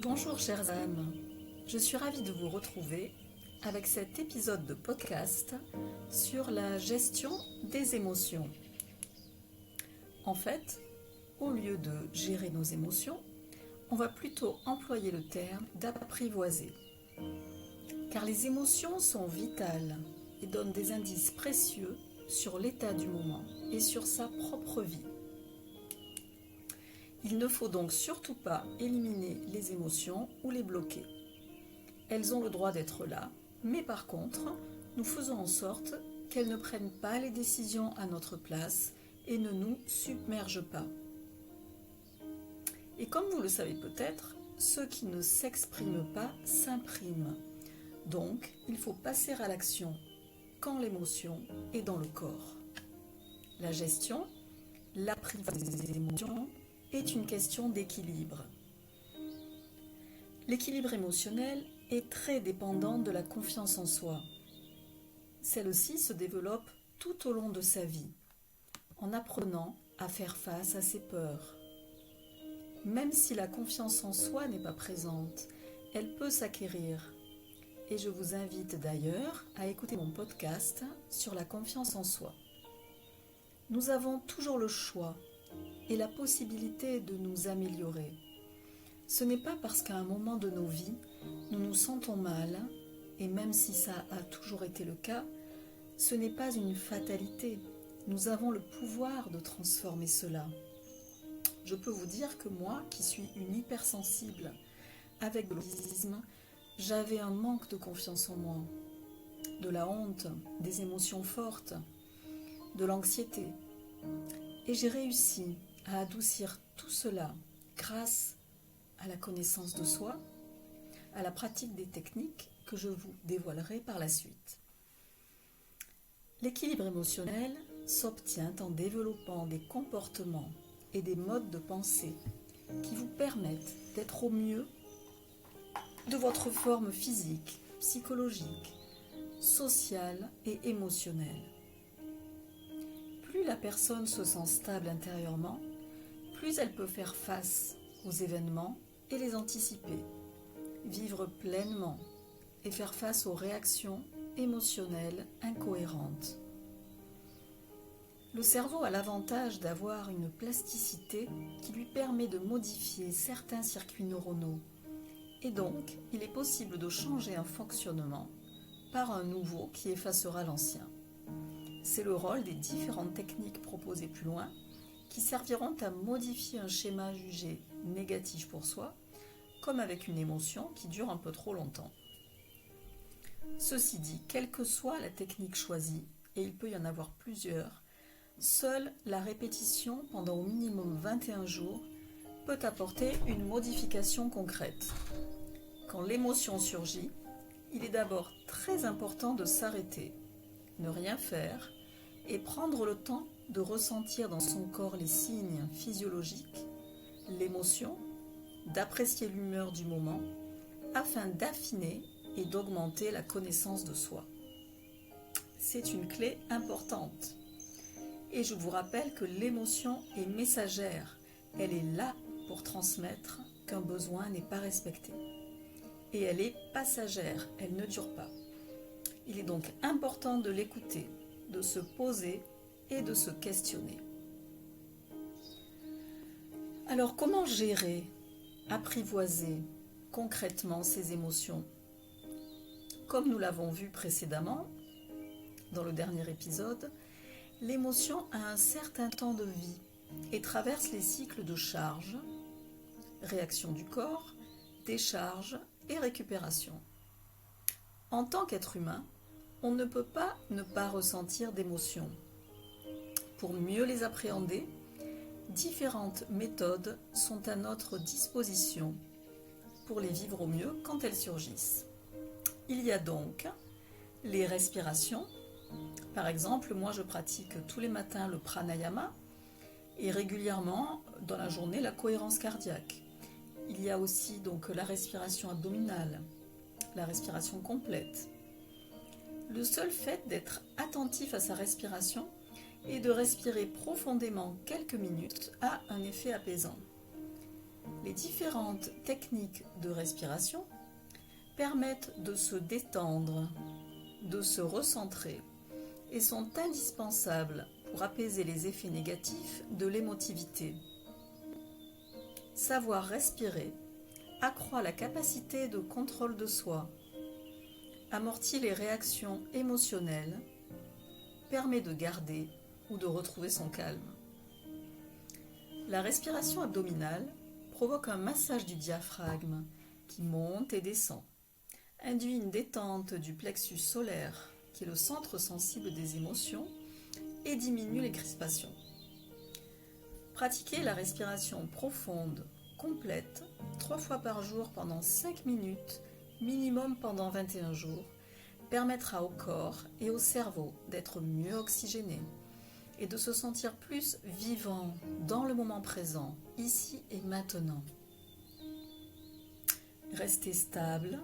Bonjour chères âmes, je suis ravie de vous retrouver avec cet épisode de podcast sur la gestion des émotions. En fait, au lieu de gérer nos émotions, on va plutôt employer le terme d'apprivoiser. Car les émotions sont vitales et donnent des indices précieux sur l'état du moment et sur sa propre vie. Il ne faut donc surtout pas éliminer les émotions ou les bloquer. Elles ont le droit d'être là, mais par contre, nous faisons en sorte qu'elles ne prennent pas les décisions à notre place et ne nous submergent pas. Et comme vous le savez peut-être, ceux qui ne s'expriment pas s'impriment. Donc, il faut passer à l'action quand l'émotion est dans le corps. La gestion, l'apprivoisement des émotions, est une question d'équilibre. L'équilibre émotionnel est très dépendant de la confiance en soi. Celle-ci se développe tout au long de sa vie, en apprenant à faire face à ses peurs. Même si la confiance en soi n'est pas présente, elle peut s'acquérir. Et je vous invite d'ailleurs à écouter mon podcast sur la confiance en soi. Nous avons toujours le choix et la possibilité de nous améliorer. Ce n'est pas parce qu'à un moment de nos vies, nous nous sentons mal, et même si ça a toujours été le cas, ce n'est pas une fatalité. Nous avons le pouvoir de transformer cela. Je peux vous dire que moi, qui suis une hypersensible avec de l'autisme, j'avais un manque de confiance en moi, de la honte, des émotions fortes, de l'anxiété. Et j'ai réussi à adoucir tout cela grâce à la connaissance de soi, à la pratique des techniques que je vous dévoilerai par la suite. L'équilibre émotionnel s'obtient en développant des comportements et des modes de pensée qui vous permettent d'être au mieux de votre forme physique, psychologique, sociale et émotionnelle. Plus la personne se sent stable intérieurement, plus elle peut faire face aux événements et les anticiper, vivre pleinement et faire face aux réactions émotionnelles incohérentes. Le cerveau a l'avantage d'avoir une plasticité qui lui permet de modifier certains circuits neuronaux, et donc il est possible de changer un fonctionnement par un nouveau qui effacera l'ancien. C'est le rôle des différentes techniques proposées plus loin qui serviront à modifier un schéma jugé négatif pour soi, comme avec une émotion qui dure un peu trop longtemps. Ceci dit, quelle que soit la technique choisie, et il peut y en avoir plusieurs, seule la répétition pendant au minimum 21 jours peut apporter une modification concrète. Quand l'émotion surgit, il est d'abord très important de s'arrêter, ne rien faire et prendre le temps de ressentir dans son corps les signes physiologiques, l'émotion, d'apprécier l'humeur du moment, afin d'affiner et d'augmenter la connaissance de soi. C'est une clé importante. Et je vous rappelle que l'émotion est messagère. Elle est là pour transmettre qu'un besoin n'est pas respecté. Et elle est passagère, elle ne dure pas. Il est donc important de l'écouter, de se poser et de se questionner. Alors comment gérer, apprivoiser concrètement ces émotions ? Comme nous l'avons vu précédemment, dans le dernier épisode, l'émotion a un certain temps de vie et traverse les cycles de charge, réaction du corps, décharge et récupération. En tant qu'être humain, on ne peut pas ne pas ressentir d'émotions. Pour mieux les appréhender, différentes méthodes sont à notre disposition pour les vivre au mieux quand elles surgissent. Il y a donc les respirations. Par exemple, moi je pratique tous les matins le pranayama et régulièrement dans la journée la cohérence cardiaque. Il y a aussi donc la respiration abdominale, la respiration complète. Le seul fait d'être attentif à sa respiration et de respirer profondément quelques minutes a un effet apaisant. Les différentes techniques de respiration permettent de se détendre, de se recentrer et sont indispensables pour apaiser les effets négatifs de l'émotivité. Savoir respirer accroît la capacité de contrôle de soi, amortit les réactions émotionnelles, permet de garder ou de retrouver son calme. La respiration abdominale provoque un massage du diaphragme qui monte et descend, induit une détente du plexus solaire, qui est le centre sensible des émotions, et diminue les crispations. Pratiquer la respiration profonde, complète, 3 fois par jour pendant 5 minutes, minimum pendant 21 jours, permettra au corps et au cerveau d'être mieux oxygénés et de se sentir plus vivant dans le moment présent, ici et maintenant. Restez stable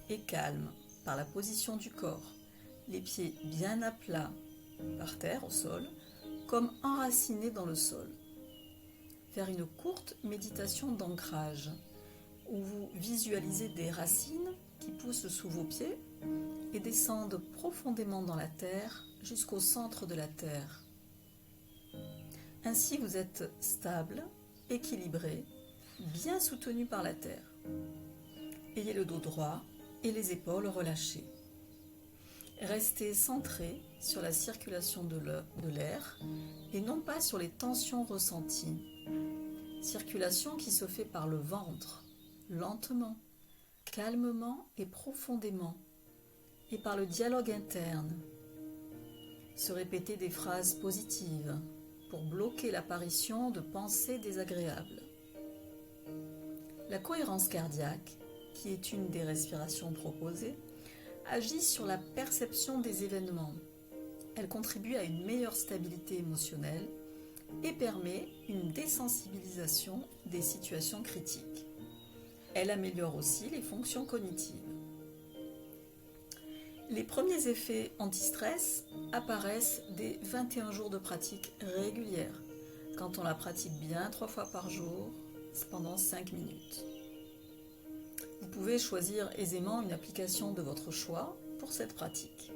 et calme par la position du corps, les pieds bien à plat, par terre, au sol, comme enracinés dans le sol. Faire une courte méditation d'ancrage, où vous visualisez des racines qui poussent sous vos pieds et descendent profondément dans la terre jusqu'au centre de la terre. Ainsi vous êtes stable, équilibré, bien soutenu par la terre. Ayez le dos droit et les épaules relâchées. Restez centré sur la circulation de l'air et non pas sur les tensions ressenties. Circulation qui se fait par le ventre, lentement, calmement et profondément, et par le dialogue interne. Se répéter des phrases positives pour bloquer l'apparition de pensées désagréables. La cohérence cardiaque, qui est une des respirations proposées, agit sur la perception des événements. Elle contribue à une meilleure stabilité émotionnelle et permet une désensibilisation des situations critiques. Elle améliore aussi les fonctions cognitives. Les premiers effets anti-stress apparaissent dès 21 jours de pratique régulière, quand on la pratique bien 3 fois par jour, pendant 5 minutes. Vous pouvez choisir aisément une application de votre choix pour cette pratique.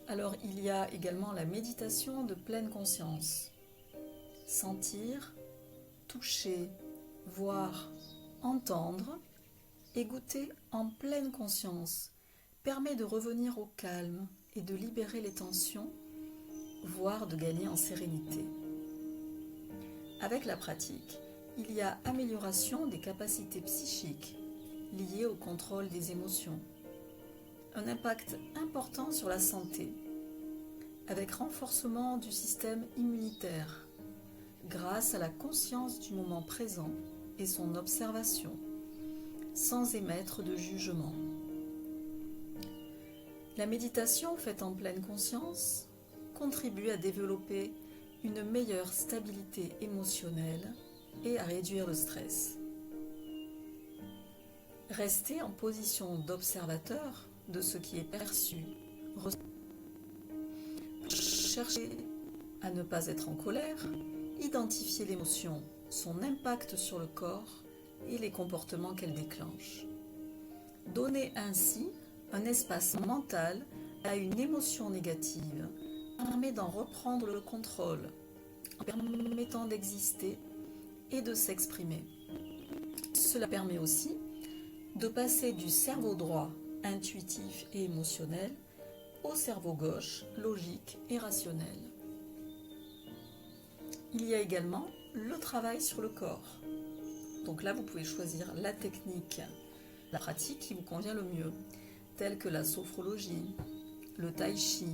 Alors il y a également la méditation de pleine conscience. Sentir, toucher, voir, entendre et goûter en pleine conscience permet de revenir au calme et de libérer les tensions, voire de gagner en sérénité. Avec la pratique, il y a amélioration des capacités psychiques liées au contrôle des émotions. Un impact important sur la santé, avec renforcement du système immunitaire, grâce à la conscience du moment présent et son observation, sans émettre de jugement. La méditation faite en pleine conscience contribue à développer une meilleure stabilité émotionnelle et à réduire le stress. Restez en position d'observateur de ce qui est perçu. Cherchez à ne pas être en colère, identifiez l'émotion, son impact sur le corps et les comportements qu'elle déclenche. Donnez ainsi un espace mental à une émotion négative permet d'en reprendre le contrôle, en permettant d'exister et de s'exprimer. Cela permet aussi de passer du cerveau droit, intuitif et émotionnel, au cerveau gauche, logique et rationnel. Il y a également le travail sur le corps. Donc là, vous pouvez choisir la technique, la pratique qui vous convient le mieux, telle que la sophrologie, le tai chi,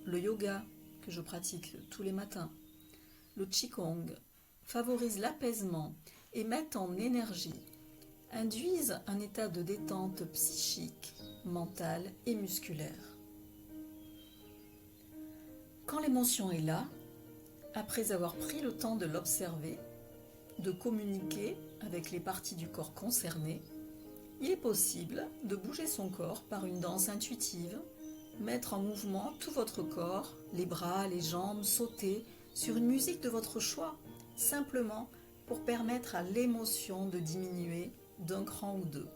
le yoga, que je pratique tous les matins, le qigong, favorisent l'apaisement et mettent en énergie, induisent un état de détente psychique, mentale et musculaire. Quand l'émotion est là, après avoir pris le temps de l'observer, de communiquer avec les parties du corps concernées, il est possible de bouger son corps par une danse intuitive, mettre en mouvement tout votre corps, les bras, les jambes, sauter sur une musique de votre choix, simplement pour permettre à l'émotion de diminuer d'un cran ou deux.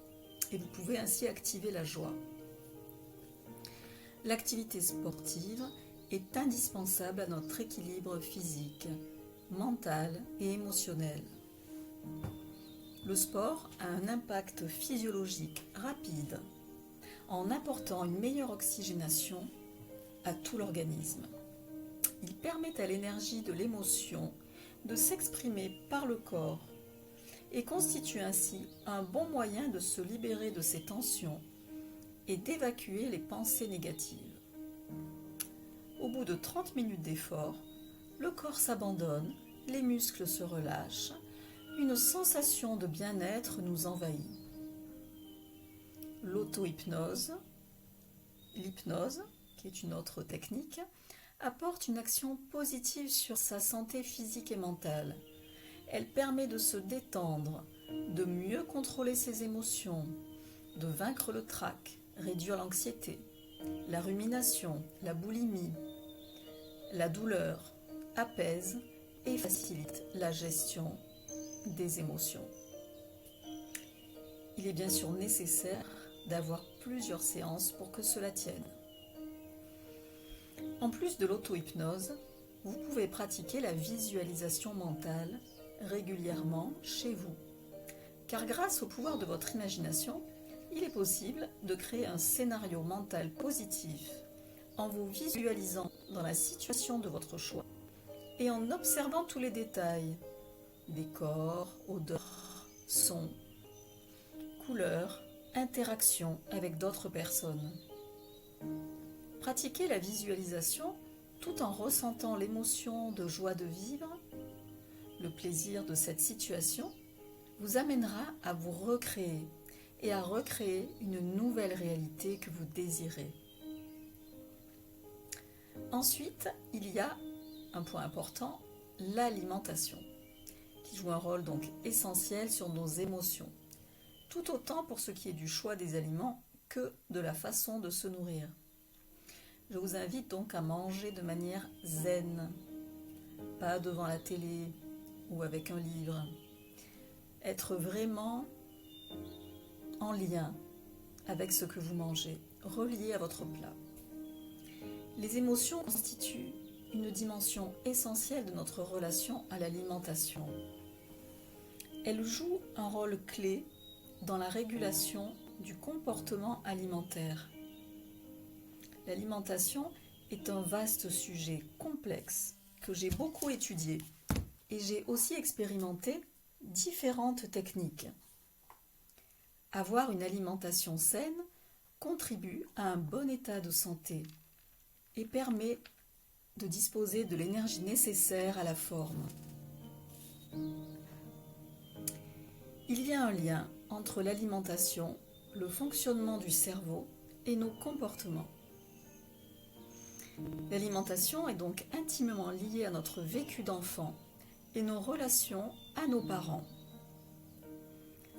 Et vous pouvez ainsi activer la joie. L'activité sportive est indispensable à notre équilibre physique, mental et émotionnel. Le sport a un impact physiologique rapide en apportant une meilleure oxygénation à tout l'organisme. Il permet à l'énergie de l'émotion de s'exprimer par le corps et constitue ainsi un bon moyen de se libérer de ses tensions et d'évacuer les pensées négatives. Au bout de 30 minutes d'effort, le corps s'abandonne, les muscles se relâchent, une sensation de bien-être nous envahit. L'auto-hypnose, l'hypnose, qui est une autre technique, apporte une action positive sur sa santé physique et mentale. Elle permet de se détendre, de mieux contrôler ses émotions, de vaincre le trac, réduire l'anxiété, la rumination, la boulimie, la douleur, apaise et facilite la gestion des émotions. Il est bien sûr nécessaire d'avoir plusieurs séances pour que cela tienne. En plus de l'auto-hypnose, vous pouvez pratiquer la visualisation mentale régulièrement chez vous. Car grâce au pouvoir de votre imagination, il est possible de créer un scénario mental positif en vous visualisant dans la situation de votre choix et en observant tous les détails, décors, odeurs, sons, couleurs, interactions avec d'autres personnes. Pratiquez la visualisation tout en ressentant l'émotion de joie de vivre, le plaisir de cette situation, vous amènera à vous recréer et à recréer une nouvelle réalité que vous désirez. Ensuite, il y a un point important, l'alimentation, qui joue un rôle donc essentiel sur nos émotions, tout autant pour ce qui est du choix des aliments que de la façon de se nourrir. Je vous invite donc à manger de manière zen, pas devant la télé ou avec un livre. Être vraiment en lien avec ce que vous mangez, relié à votre plat. Les émotions constituent une dimension essentielle de notre relation à l'alimentation. Elles jouent un rôle clé dans la régulation du comportement alimentaire. L'alimentation est un vaste sujet complexe que j'ai beaucoup étudié et j'ai aussi expérimenté différentes techniques. Avoir une alimentation saine contribue à un bon état de santé et permet de disposer de l'énergie nécessaire à la forme. Il y a un lien entre l'alimentation, le fonctionnement du cerveau et nos comportements. L'alimentation est donc intimement liée à notre vécu d'enfant et nos relations à nos parents.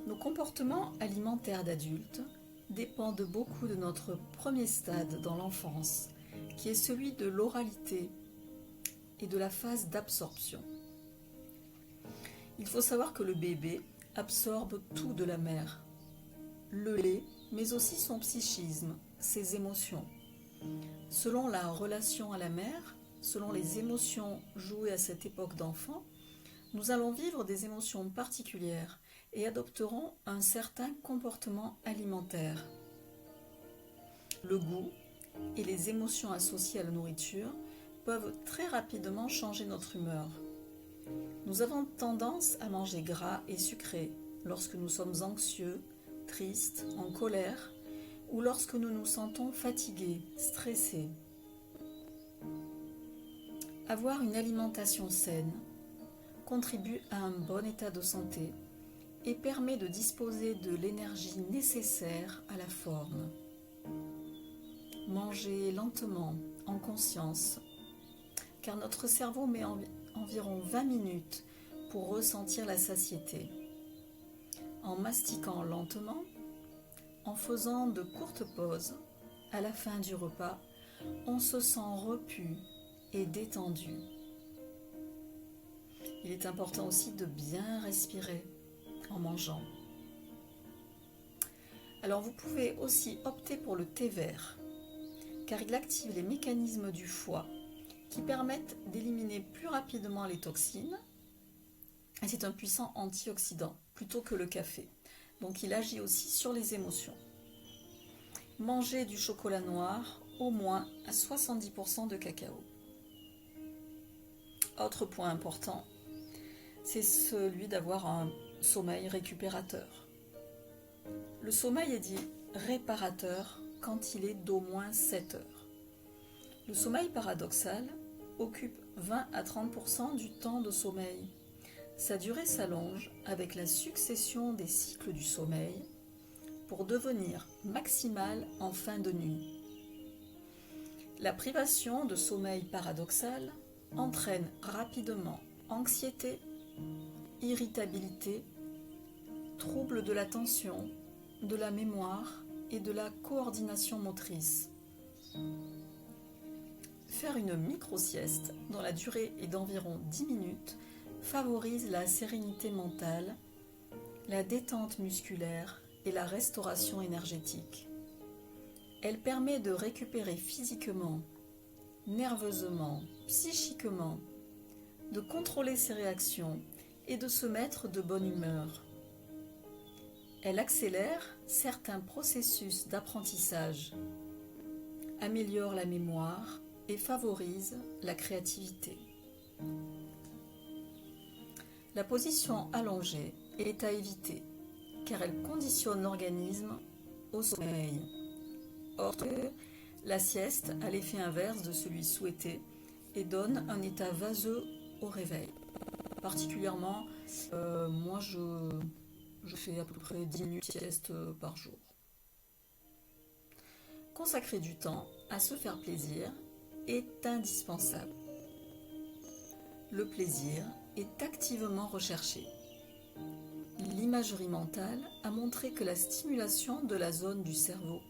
Nos comportements alimentaires d'adultes dépendent beaucoup de notre premier stade dans l'enfance, qui est celui de l'oralité et de la phase d'absorption. Il faut savoir que le bébé absorbe tout de la mère, le lait, mais aussi son psychisme, ses émotions. Selon la relation à la mère, selon les émotions jouées à cette époque d'enfant, nous allons vivre des émotions particulières et adopterons un certain comportement alimentaire. Le goût et les émotions associées à la nourriture peuvent très rapidement changer notre humeur. Nous avons tendance à manger gras et sucré lorsque nous sommes anxieux, tristes, en colère ou lorsque nous nous sentons fatigués, stressés. Avoir une alimentation saine contribue à un bon état de santé et permet de disposer de l'énergie nécessaire à la forme. Manger lentement, en conscience, car notre cerveau met environ 20 minutes pour ressentir la satiété. En mastiquant lentement, en faisant de courtes pauses, à la fin du repas, on se sent repu et détendu. Il est important aussi de bien respirer en mangeant. Alors vous pouvez aussi opter pour le thé vert, car il active les mécanismes du foie qui permettent d'éliminer plus rapidement les toxines. Et c'est un puissant antioxydant, plutôt que le café. Donc il agit aussi sur les émotions. Mangez du chocolat noir, au moins à 70% de cacao. Autre point important, c'est celui d'avoir un sommeil récupérateur. Le sommeil est dit réparateur quand il est d'au moins 7 heures. Le sommeil paradoxal occupe 20 à 30% du temps de sommeil. Sa durée s'allonge avec la succession des cycles du sommeil pour devenir maximale en fin de nuit. La privation de sommeil paradoxal entraîne rapidement anxiété, irritabilité, troubles de l'attention, de la mémoire et de la coordination motrice. Faire une micro-sieste dont la durée est d'environ 10 minutes favorise la sérénité mentale, la détente musculaire et la restauration énergétique. Elle permet de récupérer physiquement, nerveusement, psychiquement, de contrôler ses réactions et de se mettre de bonne humeur. Elle accélère certains processus d'apprentissage, améliore la mémoire et favorise la créativité. La position allongée est à éviter car elle conditionne l'organisme au sommeil. Or, la sieste a l'effet inverse de celui souhaité et donne un état vaseux au réveil. Particulièrement, moi je fais à peu près 10 minutes de sieste par jour. Consacrer du temps à se faire plaisir est indispensable. Le plaisir est activement recherché. L'imagerie mentale a montré que la stimulation de la zone du cerveau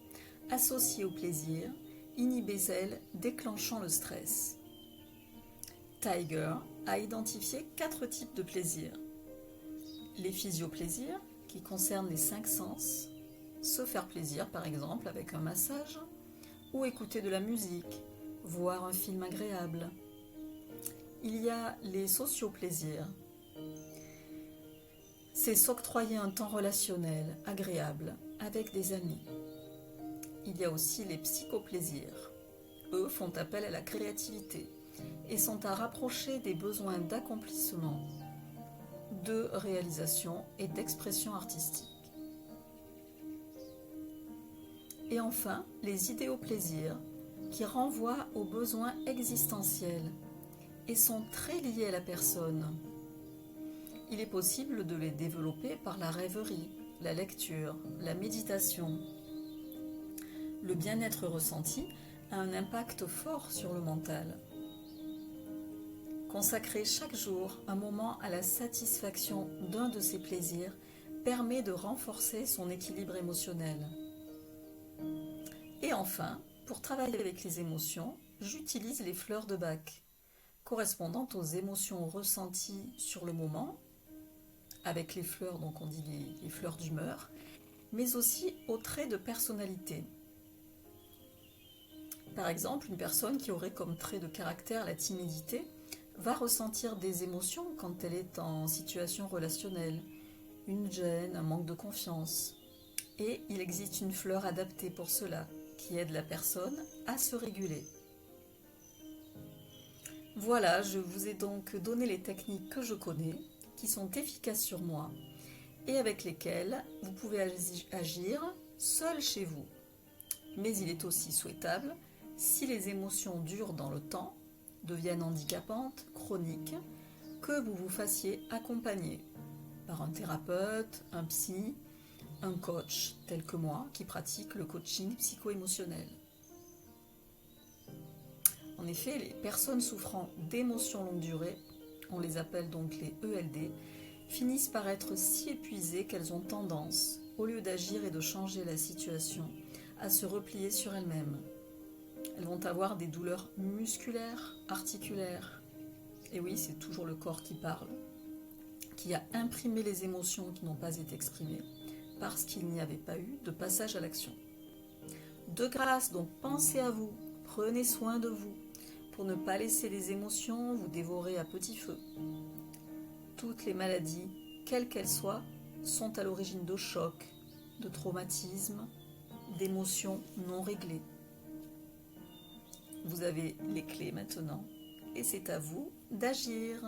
associée au plaisir inhibait celle déclenchant le stress. Tiger a identifié 4 types de plaisir. Les physioplaisirs, qui concernent les 5 sens, se faire plaisir par exemple avec un massage, ou écouter de la musique, voir un film agréable. Il y a les socioplaisirs. C'est s'octroyer un temps relationnel agréable avec des amis. Il y a aussi les psychoplaisirs. Eux font appel à la créativité et sont à rapprocher des besoins d'accomplissement, de réalisation et d'expression artistique. Et enfin, les idéoplaisirs, qui renvoient aux besoins existentiels et sont très liés à la personne. Il est possible de les développer par la rêverie, la lecture, la méditation. Le bien-être ressenti a un impact fort sur le mental. Consacrer chaque jour un moment à la satisfaction d'un de ces plaisirs permet de renforcer son équilibre émotionnel. Et enfin, pour travailler avec les émotions, j'utilise les fleurs de Bach, correspondant aux émotions ressenties sur le moment, avec les fleurs, donc on dit les fleurs d'humeur, mais aussi aux traits de personnalité. Par exemple, une personne qui aurait comme trait de caractère la timidité va ressentir des émotions quand elle est en situation relationnelle, une gêne, un manque de confiance. Et il existe une fleur adaptée pour cela, qui aide la personne à se réguler. Voilà, je vous ai donc donné les techniques que je connais, qui sont efficaces sur moi, et avec lesquelles vous pouvez agir seul chez vous. Mais il est aussi souhaitable, si les émotions durent dans le temps, deviennent handicapantes, chroniques, que vous vous fassiez accompagner par un thérapeute, un psy, un coach tel que moi qui pratique le coaching psycho-émotionnel. En effet, les personnes souffrant d'émotions longue durée, on les appelle donc les ELD, finissent par être si épuisées qu'elles ont tendance, au lieu d'agir et de changer la situation, à se replier sur elles-mêmes. Elles vont avoir des douleurs musculaires, articulaires, Et oui, c'est toujours le corps qui parle, qui a imprimé les émotions qui n'ont pas été exprimées, parce qu'il n'y avait pas eu de passage à l'action. De grâce, donc pensez à vous, prenez soin de vous, pour ne pas laisser les émotions vous dévorer à petit feu. Toutes les maladies, quelles qu'elles soient, sont à l'origine de chocs, de traumatismes, d'émotions non réglées. Vous avez les clés maintenant, et c'est à vous d'agir.